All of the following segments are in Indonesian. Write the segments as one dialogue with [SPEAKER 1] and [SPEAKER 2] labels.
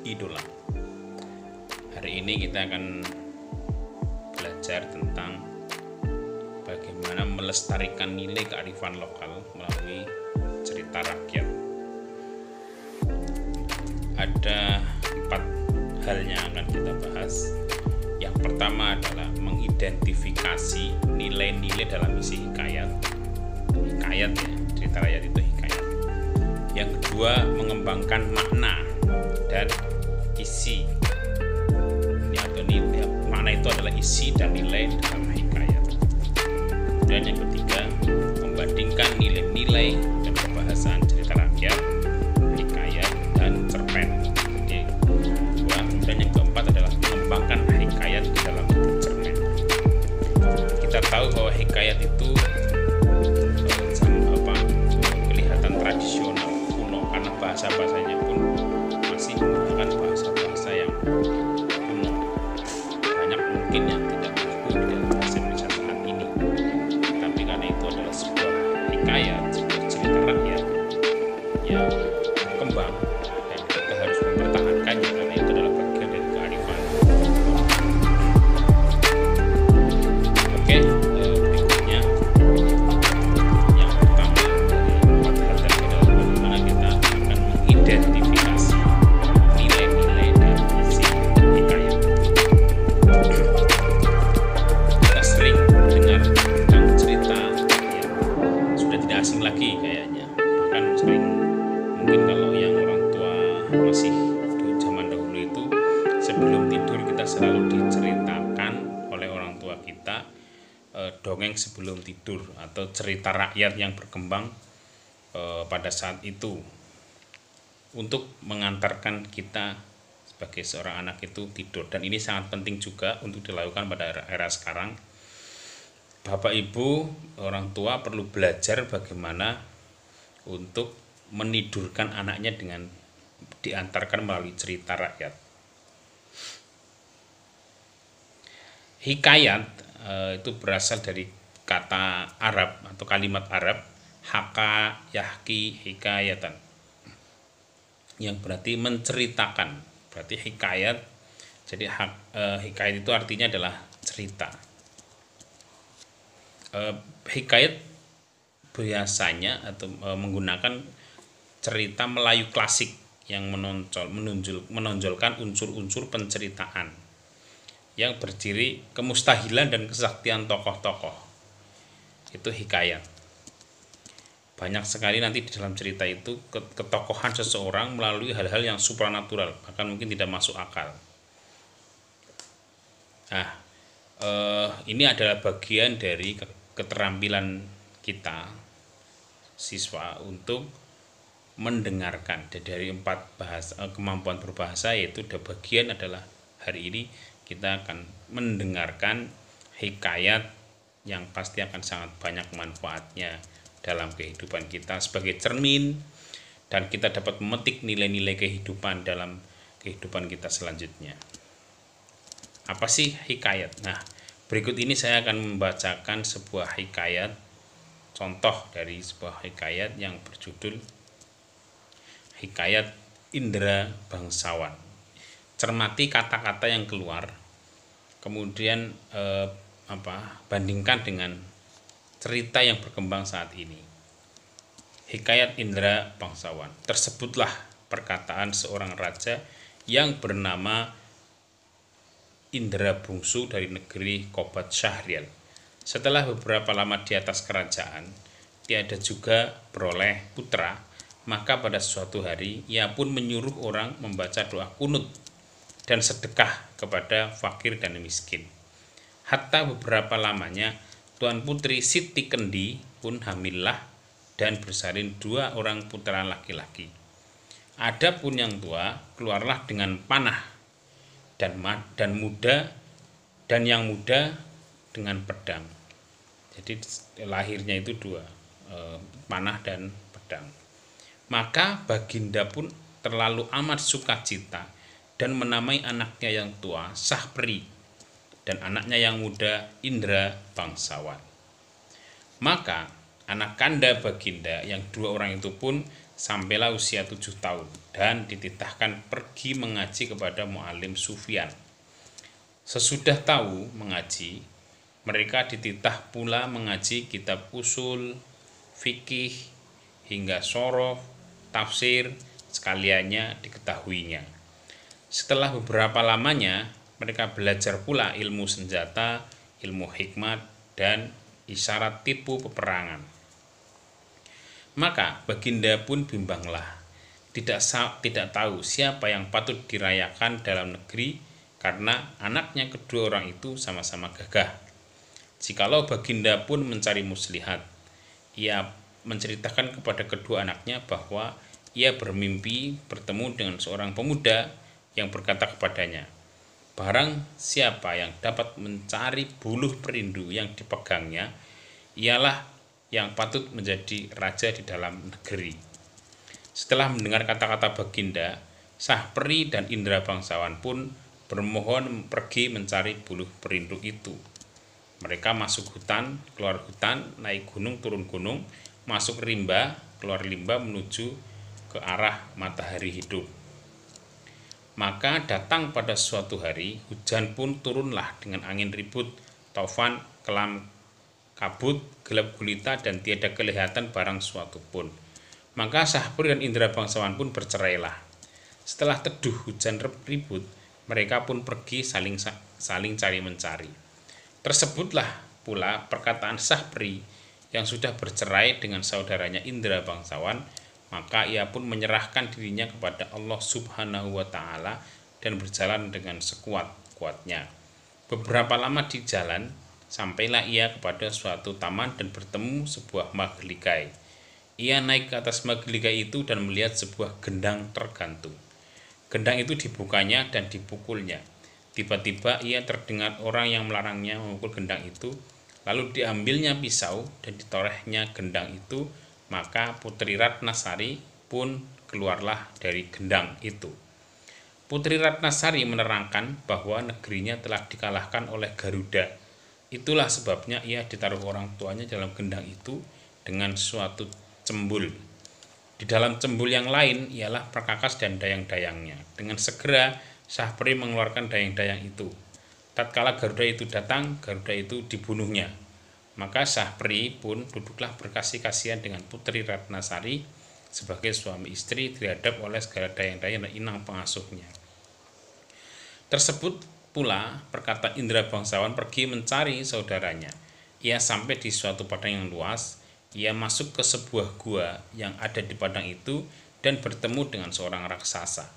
[SPEAKER 1] idola. Hari ini kita akan belajar tentang bagaimana melestarikan nilai kearifan lokal melalui cerita rakyat. Ada 4 hal yang akan kita bahas. Yang pertama adalah mengidentifikasi nilai-nilai dalam isi hikayat. Hikayat ya, cerita rakyat itu hikayat. Yang kedua, mengembangkan makna dan isi. Makna itu adalah isi dan nilai dalam hikayat. Dan yang ketiga, membandingkan nilai-nilai dan kebahasaan cerita rakyat, hikayat, dan cerpen. Dan yang keempat adalah mengembangkan hikayat di dalam cerpen. Kita tahu bahwa hikayat itu kelihatan tradisional, kuno, karena bahasa-bahasanya pun masih menggunakan bahasa-bahasa yang kuno. Banyak mungkin yang tidak berlaku di dalam bahasa Indonesia saat ini. Tapi karena itu adalah sebuah hikayat, sebuah cerita rakyat yang berkembang, dan kita harus mempertahankannya karena itu adalah bagian dari kearifan. Oke, berikutnya yang pertama dari 4 hal tadi adalah bagaimana kita akan mengidentifikasi nilai-nilai dan isi hikayat. Kita sering mendengar tentang cerita yang sudah tidak asing lagi kayaknya, bahkan sering mungkin kalau yang orang tua masih di zaman dahulu itu, sebelum tidur kita selalu diceritakan oleh orang tua kita dongeng sebelum tidur atau cerita rakyat yang berkembang pada saat itu untuk mengantarkan kita sebagai seorang anak itu tidur. Dan ini sangat penting juga untuk dilakukan pada era sekarang. Bapak Ibu, orang tua perlu belajar bagaimana untuk menidurkan anaknya dengan diantarkan melalui cerita rakyat. Hikayat itu berasal dari kata Arab atau kalimat Arab haka yahki hikayatan, yang berarti menceritakan. Berarti hikayat, jadi hikayat itu artinya adalah cerita. Hikayat biasanya atau menggunakan cerita Melayu klasik yang menonjolkan unsur-unsur penceritaan yang berdiri kemustahilan dan kesaktian tokoh-tokoh. Itu hikayat. Banyak sekali nanti di dalam cerita itu ketokohan seseorang melalui hal-hal yang supranatural, bahkan mungkin tidak masuk akal. Nah, ini adalah bagian dari keterampilan kita siswa untuk mendengarkan. Dari 4 kemampuan berbahasa, yaitu bagian adalah hari ini kita akan mendengarkan hikayat yang pasti akan sangat banyak manfaatnya dalam kehidupan kita sebagai cermin, dan kita dapat memetik nilai-nilai kehidupan dalam kehidupan kita selanjutnya. Apa sih hikayat? Nah, berikut ini saya akan membacakan sebuah hikayat, contoh dari sebuah hikayat yang berjudul Hikayat Indra Bangsawan. Cermati kata-kata yang keluar, kemudian bandingkan dengan cerita yang berkembang saat ini. Hikayat Indra Bangsawan. Tersebutlah perkataan seorang raja yang bernama Indra Bungsu dari negeri Kobat Syahrial. Setelah beberapa lama di atas kerajaan, tiada juga beroleh putra, maka pada suatu hari ia pun menyuruh orang membaca doa kunut dan sedekah kepada fakir dan miskin. Hatta beberapa lamanya Tuan Putri Siti Kendi pun hamillah dan bersalin 2 orang putra laki-laki. Adapun yang tua keluarlah dengan panah dan yang muda dengan pedang. Jadi lahirnya itu 2, panah dan pedang. Maka Baginda pun terlalu amat sukacita dan menamai anaknya yang tua Sahpri dan anaknya yang muda Indra Bangsawan. Maka anak kanda Baginda yang 2 orang itu pun sampailah usia 7 tahun dan dititahkan pergi mengaji kepada Mu'allim Sufyan. Sesudah tahu mengaji, mereka dititah pula mengaji kitab usul, fikih, hingga soroh, tafsir, sekaliannya diketahuinya. Setelah beberapa lamanya, mereka belajar pula ilmu senjata, ilmu hikmat, dan isyarat tipu peperangan. Maka Baginda pun bimbanglah, tidak tahu siapa yang patut dirayakan dalam negeri karena anaknya kedua orang itu sama-sama gagah. Jikalau Baginda pun mencari muslihat, ia menceritakan kepada kedua anaknya bahwa ia bermimpi bertemu dengan seorang pemuda yang berkata kepadanya, barang siapa yang dapat mencari buluh perindu yang dipegangnya, ialah yang patut menjadi raja di dalam negeri. Setelah mendengar kata-kata Baginda, Sahpri dan Indra Bangsawan pun bermohon pergi mencari buluh perindu itu. Mereka masuk hutan, keluar hutan, naik gunung, turun gunung, masuk rimba, keluar limba menuju ke arah matahari hidup. Maka datang pada suatu hari, hujan pun turunlah dengan angin ribut, taufan, kelam kabut, gelap gulita, dan tiada kelihatan barang suatu pun. Maka Sahpri dan Indra Bangsawan pun bercerailah. Setelah teduh hujan ribut, mereka pun pergi saling cari-mencari. Tersebutlah pula perkataan Sahpri yang sudah bercerai dengan saudaranya Indra Bangsawan, maka ia pun menyerahkan dirinya kepada Allah Subhanahu wa Ta'ala dan berjalan dengan sekuat-kuatnya. Beberapa lama di jalan, sampailah ia kepada suatu taman dan bertemu sebuah magelikai. Ia naik ke atas magelikai itu dan melihat sebuah gendang tergantung. Gendang itu dibukanya dan dipukulnya. Tiba-tiba ia terdengar orang yang melarangnya memukul gendang itu. Lalu diambilnya pisau dan ditorehnya gendang itu. Maka Putri Ratnasari pun keluarlah dari gendang itu. Putri Ratnasari menerangkan bahwa negerinya telah dikalahkan oleh Garuda. Itulah sebabnya ia ditaruh orang tuanya dalam gendang itu dengan suatu cembul. Di dalam cembul yang lain ialah Perkakas dan dayang-dayangnya. Dengan segera Sahpri mengeluarkan dayang-dayang itu. Tatkala Garuda itu datang, Garuda itu dibunuhnya. Maka Sahpri pun duduklah berkasih-kasihan dengan Putri Ratnasari sebagai suami istri dihadap oleh segala dayang-dayang dan inang pengasuhnya. Tersebut pula perkata Indra Bangsawan pergi mencari saudaranya. Ia sampai di suatu padang yang luas. Ia masuk ke sebuah gua yang ada di padang itu dan bertemu dengan seorang raksasa.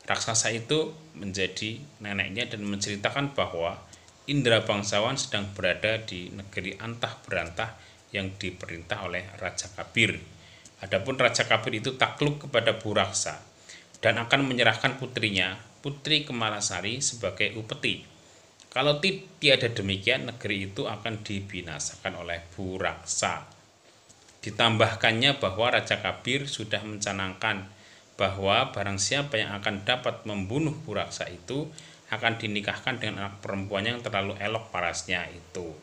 [SPEAKER 1] Raksasa itu menjadi neneknya dan menceritakan bahwa Indra Bangsawan sedang berada di negeri antah berantah yang diperintah oleh Raja Kabir. Adapun Raja Kabir itu takluk kepada Buraksa dan akan menyerahkan putrinya, Putri Kemalasari, sebagai upeti. Kalau tiada demikian, negeri itu akan dibinasakan oleh Buraksa. Ditambahkannya bahwa Raja Kabir sudah mencanangkan bahwa barang siapa yang akan dapat membunuh Buraksa itu akan dinikahkan dengan anak perempuan yang terlalu elok parasnya itu.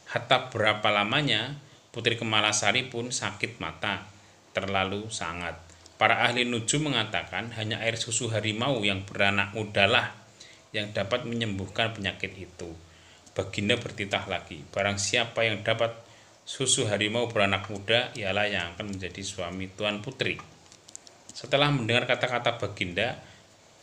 [SPEAKER 1] Hatta berapa lamanya Putri Kemalasari pun sakit mata, terlalu sangat. Para ahli nujum mengatakan hanya air susu harimau yang beranak mudalah yang dapat menyembuhkan penyakit itu. Baginda bertitah lagi, barang siapa yang dapat susu harimau beranak muda ialah yang akan menjadi suami Tuan Putri. Setelah mendengar kata-kata Baginda,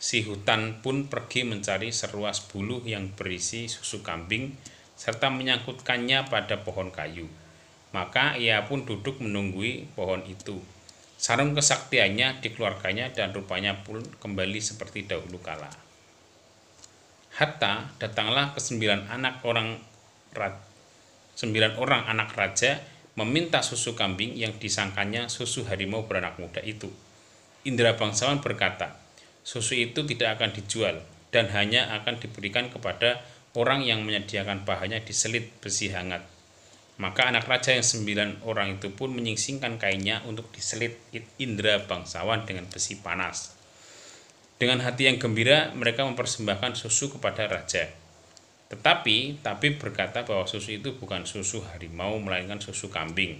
[SPEAKER 1] si hutan pun pergi mencari seruas buluh yang berisi susu kambing serta menyangkutkannya pada pohon kayu. Maka ia pun duduk menunggui pohon itu. Sarung kesaktiannya dikeluarkannya dan rupanya pun kembali seperti dahulu kala. Hatta datanglah ke 9 orang anak raja meminta susu kambing yang disangkanya susu harimau beranak muda itu. Indra Bangsawan berkata, susu itu tidak akan dijual dan hanya akan diberikan kepada orang yang menyediakan pahanya diselit besi hangat. Maka anak raja yang 9 orang itu pun menyingsingkan kainnya untuk diselit Indra Bangsawan dengan besi panas. Dengan hati yang gembira mereka mempersembahkan susu kepada raja. Tetapi tabib berkata bahwa susu itu bukan susu harimau melainkan susu kambing.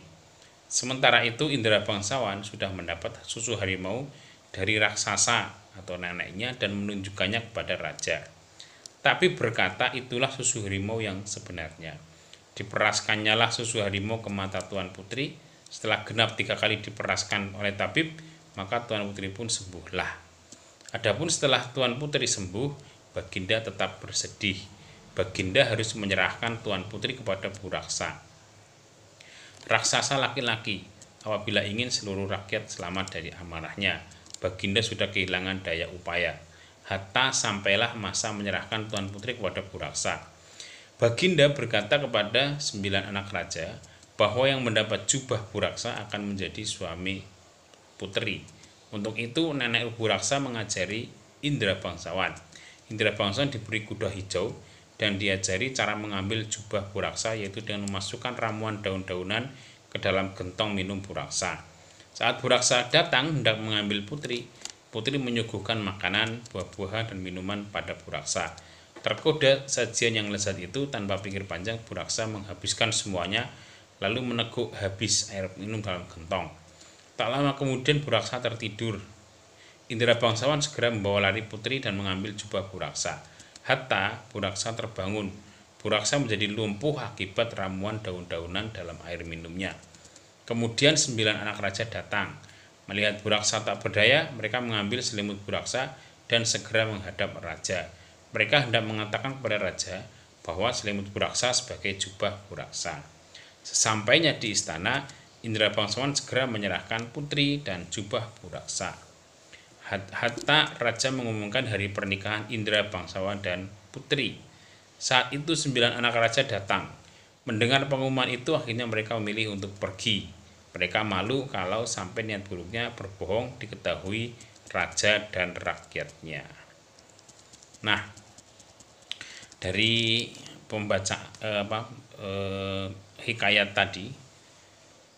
[SPEAKER 1] Sementara itu indra bangsawan sudah mendapat susu harimau dari raksasa atau neneknya dan menunjukkannya kepada raja. Tapi berkata itulah susu harimau yang sebenarnya. Diperaskannya lah susu harimau ke mata Tuan Putri. Setelah genap 3 kali diperaskan oleh tabib, maka Tuan Putri pun sembuhlah. Adapun setelah Tuan Putri sembuh, Baginda tetap bersedih. Baginda harus menyerahkan Tuan Putri kepada Buraksa, raksasa laki-laki. Apabila ingin seluruh rakyat selamat dari amarahnya, Baginda sudah kehilangan daya upaya. Hatta sampailah masa menyerahkan Tuan Putri kepada Buraksa. Baginda berkata kepada 9 anak raja bahwa yang mendapat jubah Buraksa akan menjadi suami putri. Untuk itu nenek Buraksa mengajari indra bangsawan. Indra bangsawan diberi kuda hijau dan diajari cara mengambil jubah Buraksa, yaitu dengan memasukkan ramuan daun-daunan ke dalam gentong minum Buraksa. Saat Buraksa datang hendak mengambil putri, putri menyuguhkan makanan, buah-buahan dan minuman pada Buraksa. Tergoda sajian yang lezat itu, tanpa pikir panjang Buraksa menghabiskan semuanya, lalu meneguk habis air minum dalam gentong. Tak lama kemudian Buraksa tertidur. Indra bangsawan segera membawa lari putri dan mengambil jubah Buraksa. Hatta Buraksa terbangun. Buraksa menjadi lumpuh akibat ramuan daun-daunan dalam air minumnya. Kemudian 9 anak raja datang. Melihat Buraksa tak berdaya, mereka mengambil selimut Buraksa dan segera menghadap raja. Mereka hendak mengatakan kepada raja bahwa selimut Buraksa sebagai jubah Buraksa. Sesampainya di istana, Indra bangsawan segera menyerahkan putri dan jubah Buraksa. Hatta raja mengumumkan hari pernikahan Indra bangsawan dan putri. Saat itu 9 anak raja datang. Mendengar pengumuman itu, akhirnya mereka memilih untuk pergi. Mereka malu kalau sampai niat buruknya berbohong diketahui raja dan rakyatnya. Nah, dari pembaca hikayat tadi,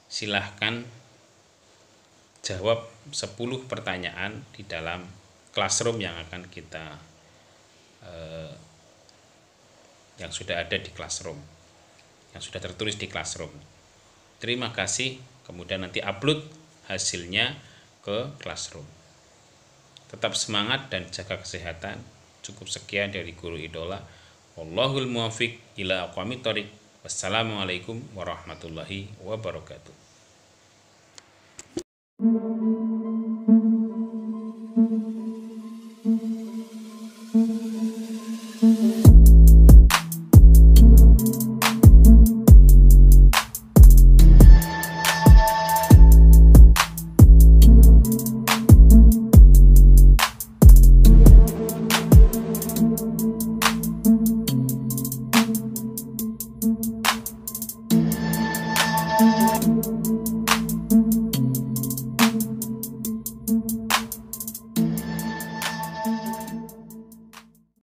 [SPEAKER 1] silahkan jawab 10 pertanyaan di dalam classroom yang akan kita yang sudah ada di classroom, yang sudah tertulis di classroom. Terima kasih. Kemudian nanti upload hasilnya ke classroom. Tetap semangat dan jaga kesehatan. Cukup sekian dari Guru Idola. Wallahul muwaffiq ila aqwamit thoriq. Wassalamualaikum warahmatullahi wabarakatuh.